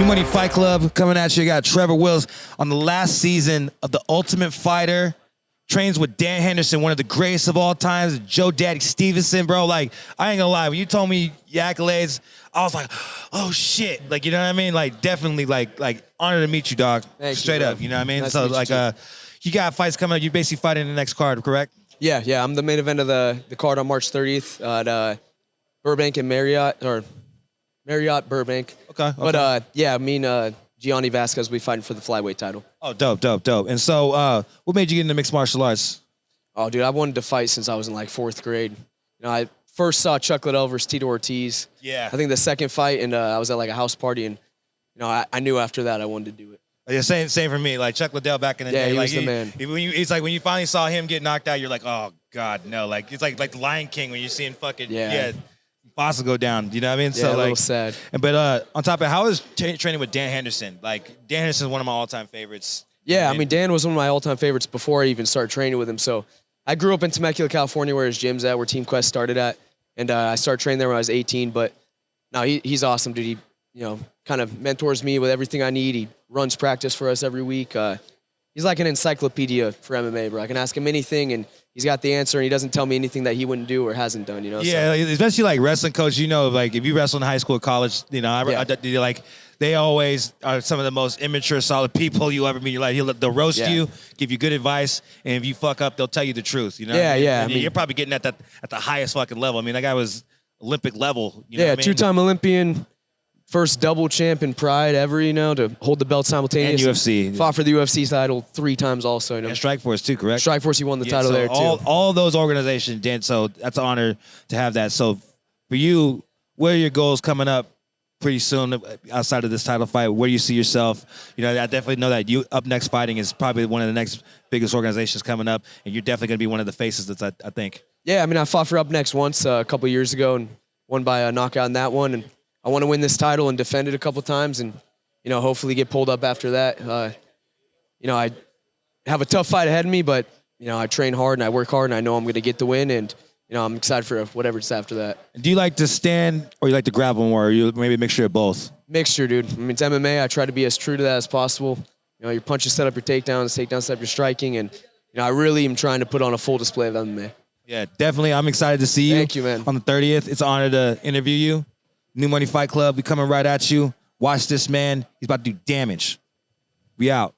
Money Fight Club coming at you. You got Trevor Wells on the last season of The Ultimate Fighter. Trains with Dan Henderson, one of the greatest of all times. Joe Daddy Stevenson, bro. Like, I ain't gonna lie. When you told me your accolades, I was like, oh, shit. Like, you know what I mean? Like, definitely, like honored to meet you, dog. Thank Straight you, up, you know what I mean? Nice so, to meet like, you got fights coming up. You basically fight in the next card, correct? Yeah. I'm the main event of the card on March 30th at Burbank and Marriott Burbank. Okay. But yeah, me and Gianni Vazquez, we fighting for the flyweight title. Oh, dope. And so, what made you get into mixed martial arts? Oh, dude, I wanted to fight since I was in like 4th grade. You know, I first saw Chuck Liddell versus Tito Ortiz. Yeah. I think the second fight, and I was at like a house party, and you know, I knew after that I wanted to do it. Yeah, same for me. Like Chuck Liddell back in the day. He like, was the man. It's like when you finally saw him get knocked out, you're like, oh God, no. Like it's like the Lion King when you're seeing fucking boss go down. You know what I mean? Yeah, so a like little sad. But on top of it, how is training with Dan Henderson? Like Dan Henderson is one of my all-time favorites. Yeah, I mean Dan was one of my all-time favorites before I even started training with him. So I grew up in Temecula, California, where his gym's at, where Team Quest started at, and I started training there when I was 18. But no, he's awesome, dude. He kind of mentors me with everything I need. He runs practice for us every week. He's like an encyclopedia for MMA, bro. I can ask him anything, and he's got the answer, and he doesn't tell me anything that he wouldn't do or hasn't done, you know? Yeah, so. Especially like wrestling coach, like if you wrestle in high school or college, like they always are some of the most immature, solid people you'll ever meet in your life. They'll roast you, give you good advice, and if you fuck up, they'll tell you the truth, you know? Yeah. I mean, you're probably getting at the highest fucking level. I mean, that guy was Olympic level. You know what I mean? 2-time Olympian. First double champ in Pride ever, to hold the belt simultaneously. And UFC. Fought for the UFC title 3 times also. And Strikeforce too, correct? Strikeforce, he won the title there too. All those organizations, Dan, so that's an honor to have that. So for you, what are your goals coming up pretty soon outside of this title fight? Where do you see yourself? I definitely know that you Up Next Fighting is probably one of the next biggest organizations coming up, and you're definitely going to be one of the faces that's, I think. Yeah, I mean, I fought for Up Next once a couple years ago and won by a knockout in that one, and I want to win this title and defend it a couple times and, hopefully get pulled up after that. I have a tough fight ahead of me, but, I train hard and I work hard and I know I'm going to get the win and, I'm excited for whatever's after that. Do you like to stand or you like to grapple more or you maybe a mixture of both? Mixture, dude. I mean, it's MMA. I try to be as true to that as possible. Your punches set up your takedowns, takedowns set up your striking, and, I really am trying to put on a full display of MMA. Yeah, definitely. I'm excited to see you. Thank you, man. On the 30th. It's an honor to interview you. New Money Fight Club, we coming right at you. Watch this man. He's about to do damage. We out.